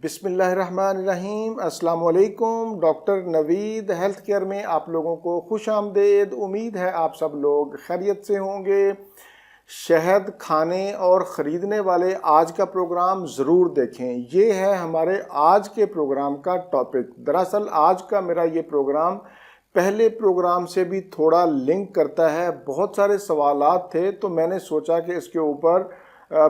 بسم اللہ الرحمن الرحیم۔ السلام علیکم۔ ڈاکٹر نوید ہیلتھ کیئر میں آپ لوگوں کو خوش آمدید۔ امید ہے آپ سب لوگ خیریت سے ہوں گے۔ شہد کھانے اور خریدنے والے آج کا پروگرام ضرور دیکھیں۔ یہ ہے ہمارے آج کے پروگرام کا ٹاپک۔ دراصل آج کا میرا یہ پروگرام پہلے پروگرام سے بھی تھوڑا لنک کرتا ہے۔ بہت سارے سوالات تھے تو میں نے سوچا کہ اس کے اوپر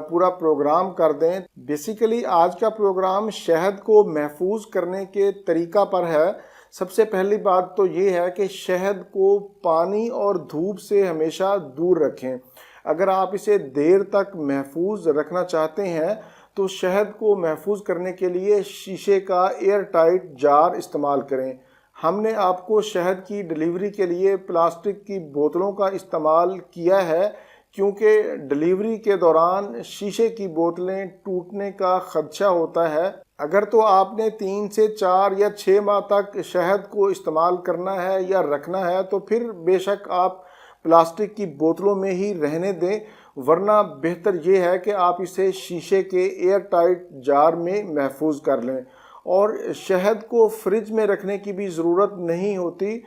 پورا پروگرام کر دیں۔ بیسیکلی آج کا پروگرام شہد کو محفوظ کرنے کے طریقہ پر ہے۔ سب سے پہلی بات تو یہ ہے کہ شہد کو پانی اور دھوپ سے ہمیشہ دور رکھیں۔ اگر آپ اسے دیر تک محفوظ رکھنا چاہتے ہیں تو شہد کو محفوظ کرنے کے لیے شیشے کا ایئر ٹائٹ جار استعمال کریں۔ ہم نے آپ کو شہد کی ڈیلیوری کے لیے پلاسٹک کی بوتلوں کا استعمال کیا ہے کیونکہ ڈیلیوری کے دوران شیشے کی بوتلیں ٹوٹنے کا خدشہ ہوتا ہے۔ اگر تو آپ نے 3 سے 4 یا 6 ماہ تک شہد کو استعمال کرنا ہے یا رکھنا ہے تو پھر بے شک آپ پلاسٹک کی بوتلوں میں ہی رہنے دیں، ورنہ بہتر یہ ہے کہ آپ اسے شیشے کے ایئر ٹائٹ جار میں محفوظ کر لیں۔ اور شہد کو فریج میں رکھنے کی بھی ضرورت نہیں ہوتی،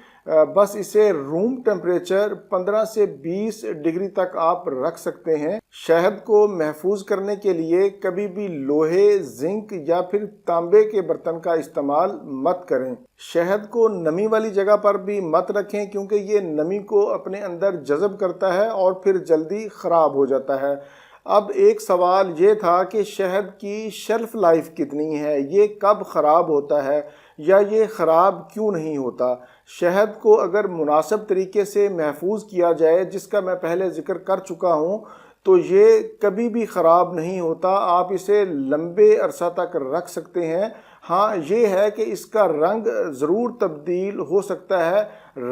بس اسے روم ٹیمپریچر 15 سے 20 ڈگری تک آپ رکھ سکتے ہیں۔ شہد کو محفوظ کرنے کے لیے کبھی بھی لوہے، زنک یا پھر تانبے کے برتن کا استعمال مت کریں۔ شہد کو نمی والی جگہ پر بھی مت رکھیں کیونکہ یہ نمی کو اپنے اندر جذب کرتا ہے اور پھر جلدی خراب ہو جاتا ہے۔ اب ایک سوال یہ تھا کہ شہد کی شیلف لائف کتنی ہے، یہ کب خراب ہوتا ہے یا یہ خراب کیوں نہیں ہوتا؟ شہد کو اگر مناسب طریقے سے محفوظ کیا جائے، جس کا میں پہلے ذکر کر چکا ہوں، تو یہ کبھی بھی خراب نہیں ہوتا۔ آپ اسے لمبے عرصہ تک رکھ سکتے ہیں۔ ہاں یہ ہے کہ اس کا رنگ ضرور تبدیل ہو سکتا ہے۔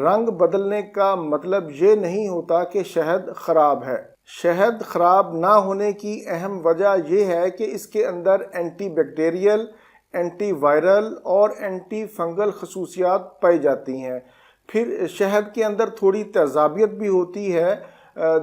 رنگ بدلنے کا مطلب یہ نہیں ہوتا کہ شہد خراب ہے۔ شہد خراب نہ ہونے کی اہم وجہ یہ ہے کہ اس کے اندر اینٹی بیکٹیریل، اینٹی وائرل اور اینٹی فنگل خصوصیات پائی جاتی ہیں۔ پھر شہد کے اندر تھوڑی تیزابیت بھی ہوتی ہے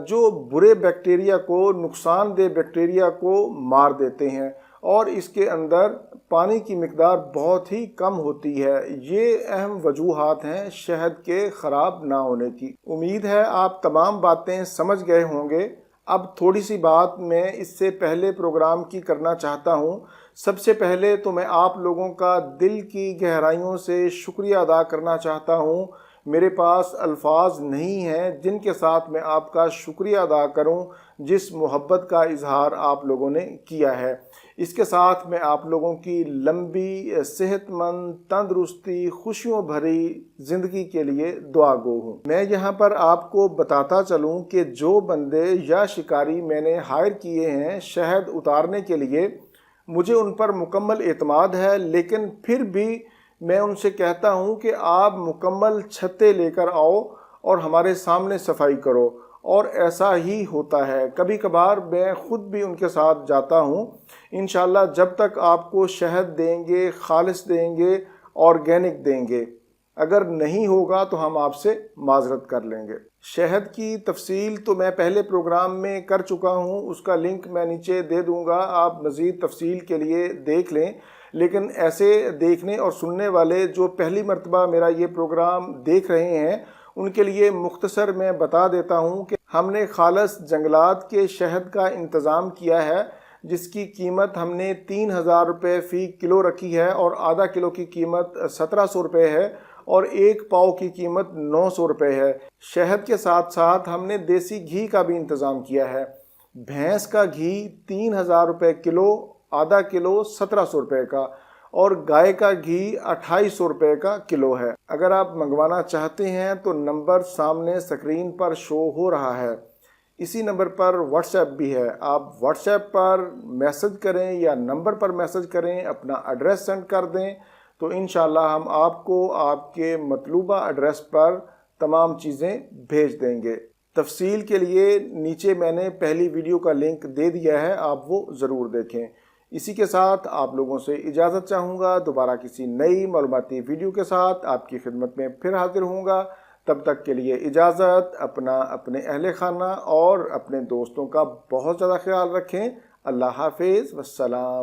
جو برے بیکٹیریا کو، نقصان دہ بیکٹیریا کو مار دیتے ہیں، اور اس کے اندر پانی کی مقدار بہت ہی کم ہوتی ہے۔ یہ اہم وجوہات ہیں شہد کے خراب نہ ہونے کی۔ امید ہے آپ تمام باتیں سمجھ گئے ہوں گے۔ اب تھوڑی سی بات میں اس سے پہلے پروگرام کی کرنا چاہتا ہوں۔ سب سے پہلے تو میں آپ لوگوں کا دل کی گہرائیوں سے شکریہ ادا کرنا چاہتا ہوں۔ میرے پاس الفاظ نہیں ہیں جن کے ساتھ میں آپ کا شکریہ ادا کروں، جس محبت کا اظہار آپ لوگوں نے کیا ہے۔ اس کے ساتھ میں آپ لوگوں کی لمبی، صحت مند، تندرستی، خوشیوں بھری زندگی کے لیے دعا گو ہوں۔ میں یہاں پر آپ کو بتاتا چلوں کہ جو بندے یا شکاری میں نے ہائر کیے ہیں شہد اتارنے کے لیے، مجھے ان پر مکمل اعتماد ہے، لیکن پھر بھی میں ان سے کہتا ہوں کہ آپ مکمل چھتے لے کر آؤ اور ہمارے سامنے صفائی کرو، اور ایسا ہی ہوتا ہے۔ کبھی کبھار میں خود بھی ان کے ساتھ جاتا ہوں۔ انشاءاللہ جب تک آپ کو شہد دیں گے، خالص دیں گے، آرگینک دیں گے۔ اگر نہیں ہوگا تو ہم آپ سے معذرت کر لیں گے۔ شہد کی تفصیل تو میں پہلے پروگرام میں کر چکا ہوں، اس کا لنک میں نیچے دے دوں گا، آپ مزید تفصیل کے لیے دیکھ لیں۔ لیکن ایسے دیکھنے اور سننے والے جو پہلی مرتبہ میرا یہ پروگرام دیکھ رہے ہیں، ان کے لیے مختصر میں بتا دیتا ہوں کہ ہم نے خالص جنگلات کے شہد کا انتظام کیا ہے، جس کی قیمت ہم نے 3000 روپے فی کلو رکھی ہے، اور آدھا کلو کی قیمت 1700 روپے ہے، اور 1 پاؤ کی قیمت 900 روپے ہے۔ شہد کے ساتھ ساتھ ہم نے دیسی گھی کا بھی انتظام کیا ہے۔ بھینس کا گھی 3000 روپے کلو، آدھا کلو 1700 روپے کا، اور گائے کا گھی 2800 روپے کا کلو ہے۔ اگر آپ منگوانا چاہتے ہیں تو نمبر سامنے سکرین پر شو ہو رہا ہے، اسی نمبر پر واٹس ایپ بھی ہے۔ آپ واٹس ایپ پر میسج کریں یا نمبر پر میسج کریں، اپنا ایڈریس سینڈ کر دیں، تو انشاءاللہ ہم آپ کو آپ کے مطلوبہ ایڈریس پر تمام چیزیں بھیج دیں گے۔ تفصیل کے لیے نیچے میں نے پہلی ویڈیو کا لنک دے دیا ہے، آپ وہ ضرور دیکھیں۔ اسی کے ساتھ آپ لوگوں سے اجازت چاہوں گا، دوبارہ کسی نئی معلوماتی ویڈیو کے ساتھ آپ کی خدمت میں پھر حاضر ہوں گا۔ تب تک کے لیے اجازت، اپنے اہل خانہ اور اپنے دوستوں کا بہت زیادہ خیال رکھیں۔ اللہ حافظ، والسلام۔